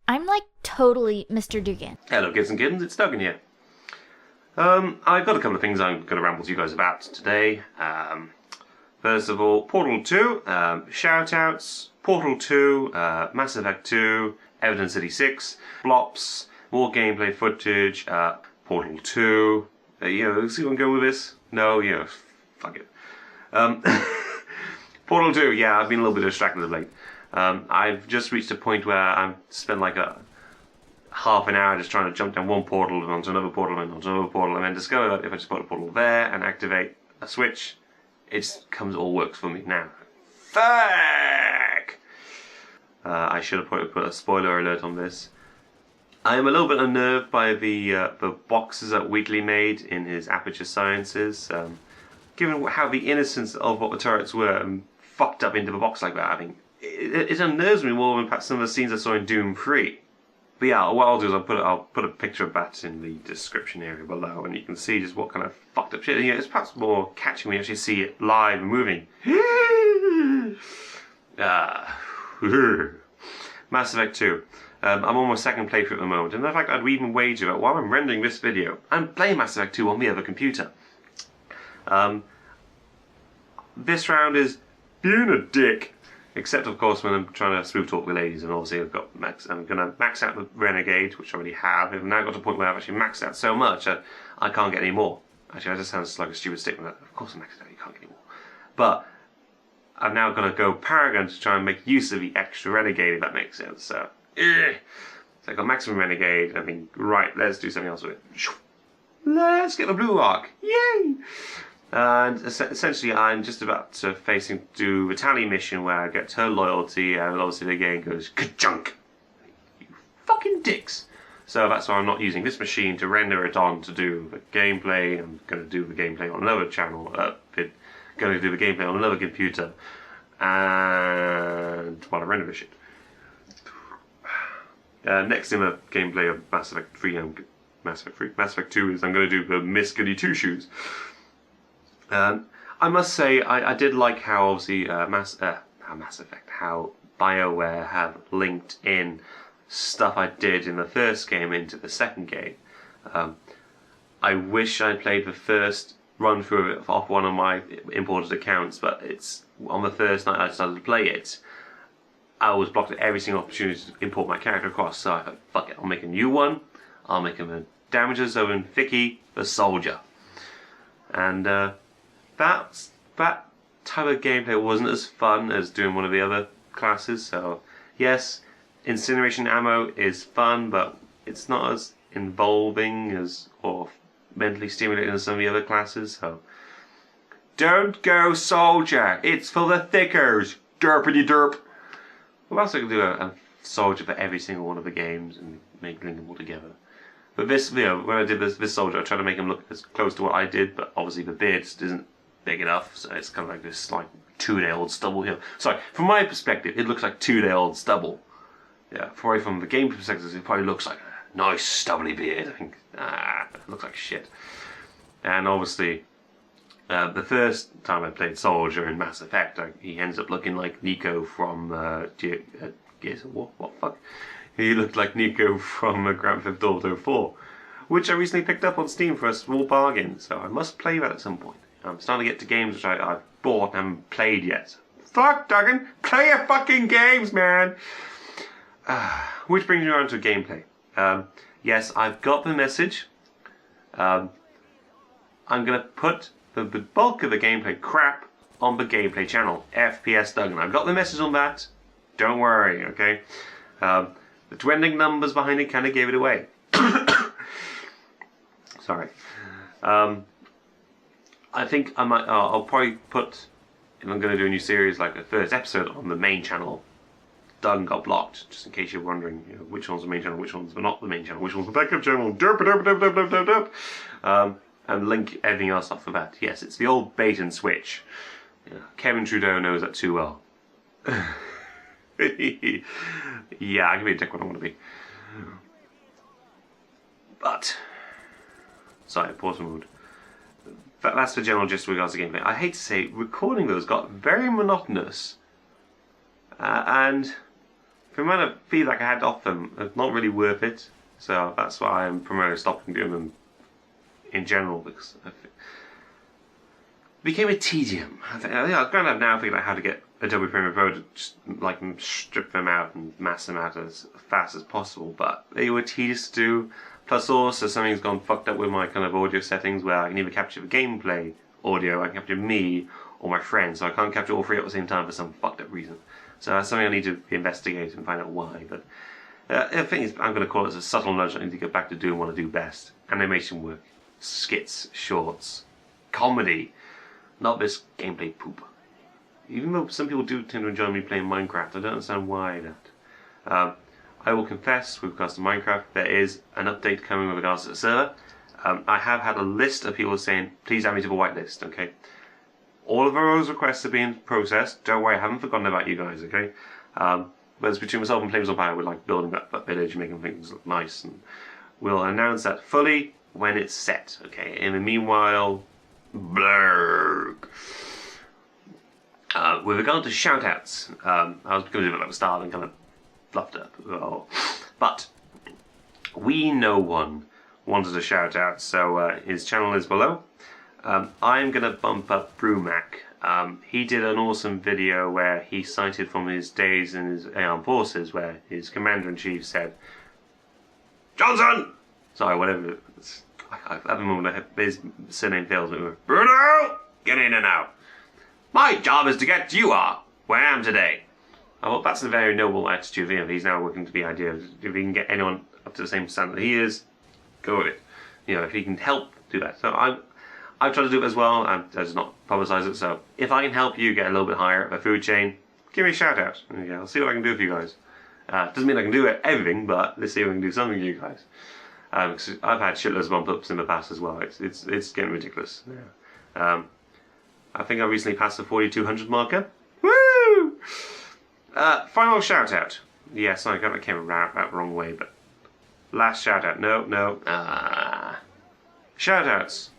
I'm like totally Mr. Dougan. Hello kids and kittens, it's Dougan here. I've got a couple of things I'm going to ramble to you guys about today. First of all, Portal 2, shout-outs, Portal 2, Mass Effect 2, Evidence City 6, Blops, more gameplay footage, Portal 2, see where I'm going with this? No, fuck it. Portal 2, yeah, I've been a little bit distracted of late. I've just reached a point where I've spent like a half an hour just trying to jump down one portal and onto another portal and onto another portal, and then discover that if I just put a portal there and activate a switch, it all works for me now. Fuck! I should have put a spoiler alert on this. I am a little bit unnerved by the boxes that Wheatley made in his Aperture Sciences. Given how the innocence of what the turrets were fucked up into the box like that, I think it unnerves me more than perhaps some of the scenes I saw in Doom 3. But yeah, what I'll do is I'll put a picture of that in the description area below, and you can see just what kind of fucked up shit. It's perhaps more catching when you actually see it live and moving. Mass Effect 2. I'm on my second playthrough at the moment, and in fact I'd even wager that while I'm rendering this video, I'm playing Mass Effect 2 on the other computer. This round is being a dick. Except, of course, when I'm trying to smooth talk with ladies, and obviously I'm going to max out the Renegade, which I already have. I've now got to a point where I've actually maxed out so much that I can't get any more. Actually, that just sounds like a stupid statement. Of course I'm maxed out, you can't get any more. But I've now got to go Paragon to try and make use of the extra Renegade, if that makes sense. So I got maximum Renegade, and I think, right, let's do something else with it. Let's get the Blue Arc. Yay! And essentially I'm just about to do the Tally mission where I get her loyalty, and obviously the game goes ka-junk. You fucking dicks. So that's why I'm not using this machine to render it on to do the gameplay. I'm going to do the gameplay on another channel, going to do the gameplay on another computer, and while I render this shit. Next in the gameplay of Mass Effect 3, Mass Effect 2 is I'm going to do the Miss Goody 2 Shoes. I must say, I did like how obviously Mass Effect, how BioWare have linked in stuff I did in the first game into the second game. I wish I played the first run through of it off one of my imported accounts, but it's on the first night I started to play it, I was blocked at every single opportunity to import my character across. So I thought, fuck it, I'll make a new one. I'll make him a Damager Zone Vicky the Soldier, and that type of gameplay wasn't as fun as doing one of the other classes. So yes, incineration ammo is fun, but it's not as involving as or mentally stimulating as some of the other classes. So don't go soldier, it's for the thickers, derpity derp. Well, else I could do a soldier for every single one of the games and link them all together. But this, when I did this soldier, I tried to make him look as close to what I did, but obviously the beard just isn't big enough, so it's kind of like this like 2-day-old stubble here. Sorry, from my perspective, it looks like 2-day-old stubble. Yeah, probably from the game perspective, it probably looks like a nice stubbly beard. I think, it looks like shit. And obviously, the first time I played Soldier in Mass Effect, he ends up looking like Nico from Gears of War. What the fuck? He looked like Nico from Grand Theft Auto 4, which I recently picked up on Steam for a small bargain, so I must play that at some point. I'm starting to get to games which I've bought and haven't played yet. Fuck, Dougan! Play your fucking games, man! Which brings me on to gameplay. Yes, I've got the message. I'm going to put the bulk of the gameplay crap on the gameplay channel, FPS Dougan. I've got the message on that. Don't worry, okay? The dwindling numbers behind it kind of gave it away. Sorry. I think I might. I'll probably put, if I'm going to do a new series, like a first episode on the main channel. Dougan got blocked, just in case you're wondering, which one's the main channel, which one's not the main channel, which one's the backup channel. Derp, derp, derp, derp, derp, derp. And link everything else off of that. Yes, it's the old bait and switch. Kevin Trudeau knows that too well. Yeah, I can be a dick when I want to be. But sorry, pause mode. That's the general gist with regards to gameplay. I hate to say, recording those got very monotonous, and for the amount of feedback I had off them, it's not really worth it. So that's why I'm promoting stopping doing them in general, because it became a tedium. I think I've gone up now figuring out how to get Adobe Premiere Pro to just like strip them out and mass them out as fast as possible, but they were tedious to do. Plus also something's gone fucked up with my kind of audio settings where I can either capture the gameplay audio, I can capture me or my friend, so I can't capture all three at the same time for some fucked up reason. So that's something I need to investigate and find out why. But the thing is, I'm going to call it a subtle nudge. I need to get back to doing what I do best: animation work, skits, shorts, comedy, not this gameplay poop. Even though some people do tend to enjoy me playing Minecraft, I don't understand why that. I will confess, with regards to Minecraft, there is an update coming with regards to the server. I have had a list of people saying, please add me to the whitelist, okay? All of those requests are being processed. Don't worry, I haven't forgotten about you guys, okay? But it's between myself and Flames on Fire, we're like building up that village and making things look nice. And we'll announce that fully when it's set, okay? In the meanwhile, blurg. With regard to shoutouts, I was going to do it at the start and kind of fluffed up. Oh. But we know one wanted a shout out, so his channel is below. I'm going to bump up Brumac. He did an awesome video where he cited from his days in his armed forces where his commander-in-chief said, Johnson! Sorry, whatever. At the moment his surname fails me. Bruno! Get in and out. My job is to get you where I am today. I thought that's a very noble attitude of him. He's now working to the idea of if he can get anyone up to the same standard he is, go with it. You know, if he can help do that. So I've tried to do it as well. I just not publicise it. So if I can help you get a little bit higher up the food chain, give me a shout out. Okay, I'll see what I can do for you guys. Doesn't mean I can do everything, but let's see if I can do something for you guys. Cause I've had shitloads of bump ups in the past as well. It's getting ridiculous. Yeah. I think I recently passed the 4,200 marker. Woo! Final shout out. Yes, I came around that wrong way, but last shout out. No. Shout outs.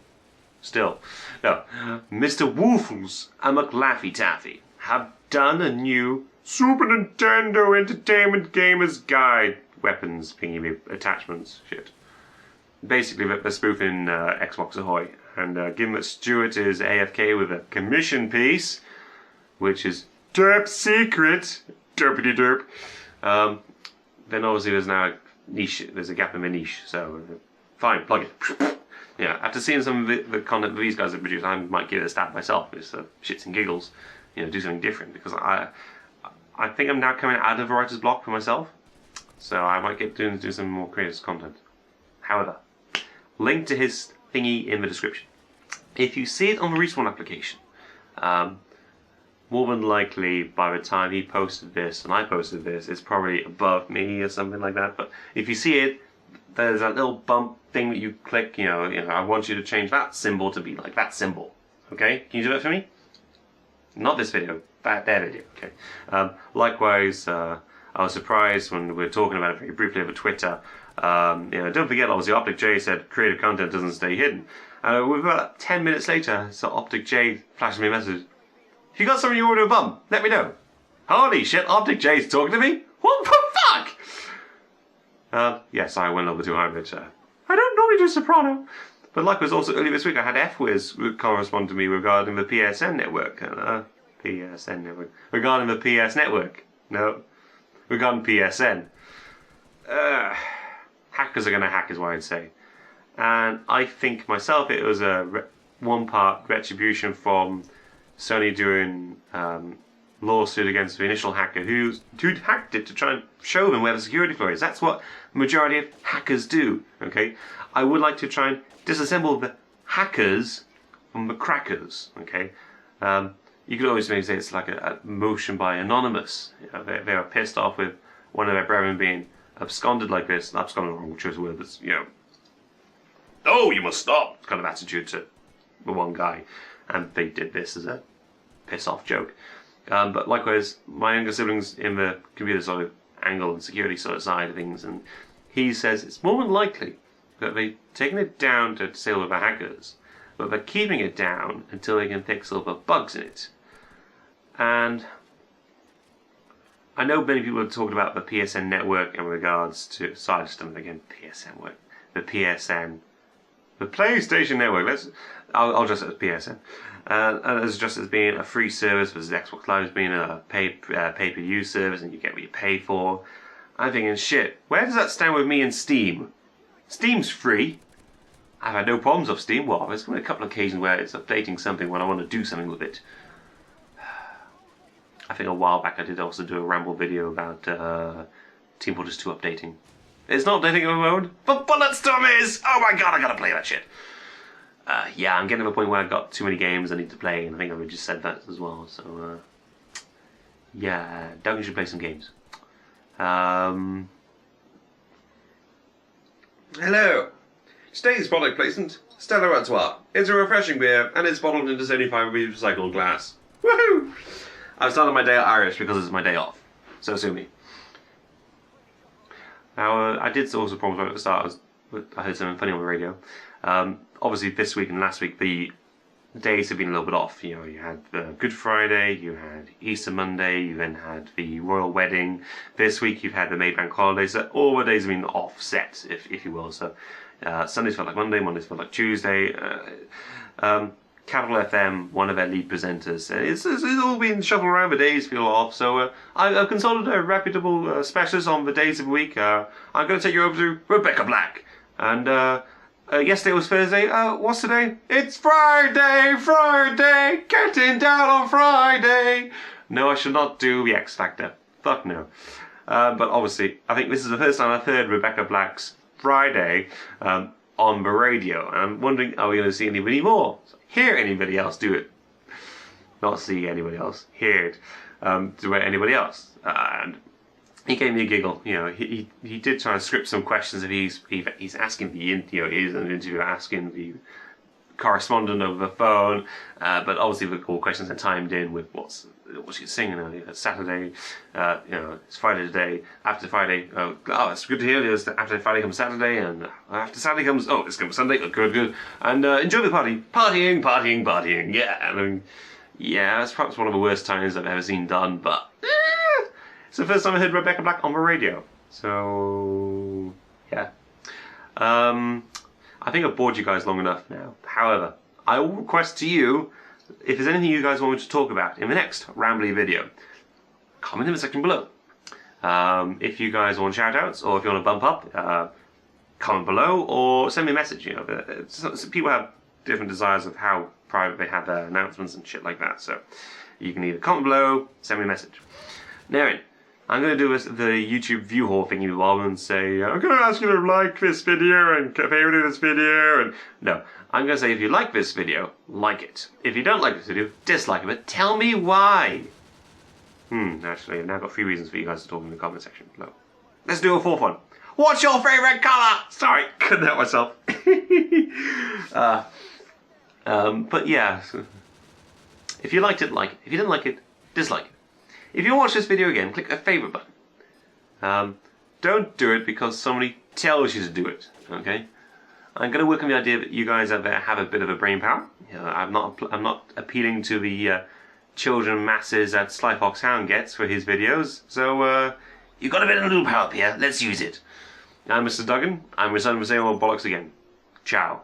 Still. No. Mr. Woofles and McLaffy Taffy have done a new Super Nintendo Entertainment Gamers Guide. Weapons, thingy, attachments, shit. Basically, they're spoofing Xbox Ahoy. And given that Stuart is AFK with a commission piece, which is derp secret, derpity derp, then obviously there's now a niche, there's a gap in the niche, so fine, plug it. Yeah, after seeing some of the content that these guys have produced, I might give it a stab myself, just shits and giggles, you know, do something different, because I think I'm now coming out of the writer's block for myself, so I might get do some more creative content. However, link to his thingy in the description. If you see it on the Respawn application, more than likely by the time he posted this and I posted this, it's probably above me or something like that. But if you see it, there's a little bump thing that you click, you know, I want you to change that symbol to be like that symbol. Okay? Can you do that for me? Not this video, that video. Okay. Likewise, I was surprised when we were talking about it very briefly over Twitter. Don't forget, obviously, Optic J said creative content doesn't stay hidden. About 10 minutes later, so Optic J flashed me a message. If you got something you want to bump, let me know. Holy shit, Optic J's talking to me? What the fuck? Yes, I went over to Irish. I don't normally do soprano. But likewise, also earlier this week, I had F-Wiz correspond to me regarding the PSN network. PSN network. Regarding the PS network. No. Regarding PSN. Hackers are going to hack is what I'd say. And I think myself it was a one part retribution from Sony doing lawsuit against the initial hacker who hacked it to try and show them where the security flaw is. That's what the majority of hackers do. Okay, I would like to try and disassemble the hackers from the crackers. Okay, you could always maybe say it's like a motion by Anonymous. You know, they are pissed off with one of their brethren being absconded like this. Absconded, wrong choice of word, but you know, oh, you must stop kind of attitude to the one guy, and they did this as a piss off joke. But likewise, my younger siblings in the computer sort of angle and security sort of side of things, and he says it's more than likely that they've taken it down to disable with the hackers, but they're keeping it down until they can fix all the bugs in it. And I know many people have talked about the PSN network in regards to. Sorry, I just done it again. PSN work. The PSN. The PlayStation Network. I'll just say it's PSN. As just as being a free service versus Xbox Live as being a pay-per-use service, and you get what you pay for. I'm thinking, shit, where does that stand with me and Steam? Steam's free. I've had no problems with Steam. Well, there's been a couple of occasions where it's updating something when I want to do something with it. I think a while back I did also do a ramble video about Team Fortress 2 updating. It's not updating at the moment, but Bulletstorm is! Oh my god, I gotta play that shit. Yeah, I'm getting to the point where I've got too many games I need to play, and I think I've just said that as well, so yeah, Dougan should play some games. Hello! Today's product placement, Stella Artois. It's a refreshing beer, and it's bottled into 75 recycled glass. Woohoo! I've started my day Irish because it's my day off, so sue me. Now, I did also promise right at the start, I heard something funny on the radio. Obviously this week and last week the days have been a little bit off. You know, you had Good Friday, you had Easter Monday, you then had the Royal Wedding. This week you've had the May Bank holidays, so all the days have been offset, if you will. So Sundays felt like Monday, Mondays felt like Tuesday. Capital FM, one of their lead presenters, it's all been shuffled around, the days feel off, so I've consulted a reputable specialist on the days of the week. I'm going to take you over to Rebecca Black. And yesterday was Thursday, what's today? It's Friday, getting down on Friday. No, I should not do the X Factor. Fuck no. But obviously, I think this is the first time I've heard Rebecca Black's Friday on the radio. And I'm wondering, are we going to see anybody more? Hear anybody else do it? Not see anybody else. Hear it. Do anybody else? And he gave me a giggle. You know, he did try to script some questions that he's asking the he's an interviewer asking the correspondent over the phone. But obviously the all questions are timed in with what's she's singing. It's Saturday. You know, it's Friday today. After Friday, oh, it's good to hear. After Friday comes Saturday, and after Saturday comes it's going to be Sunday. Oh, good. And enjoy the partying. Yeah, and I mean, yeah, that's perhaps one of the worst times I've ever seen done. But it's the first time I heard Rebecca Black on the radio. So yeah, I think I've bored you guys long enough now. However, I will request to you, if there's anything you guys want me to talk about in the next Rambly video, comment in the section below. If you guys want shout-outs, or if you want to bump up, comment below, or send me a message. You know, some people have different desires of how private they have their announcements and shit like that, so you can either comment below, send me a message. Now, I'm going to do the YouTube view haul thingy while and say, I'm going to ask you to like this video and favorite this video, and no. I'm going to say, if you like this video, like it. If you don't like this video, dislike it, but tell me why. Actually, I've now got 3 reasons for you guys to talk in the comment section below. Let's do a 4th one. What's your favourite colour? Sorry, couldn't help myself. But yeah, if you liked it, like it. If you didn't like it, dislike it. If you watch this video again, click the favourite button. Don't do it because somebody tells you to do it, okay? I'm going to work on the idea that you guys have a bit of a brain power. I'm not appealing to the children masses that Sly Fox Hound gets for his videos. So you've got a bit of little power up here. Let's use it. I'm Mr. Dougan. I'm returning to the same old bollocks again. Ciao.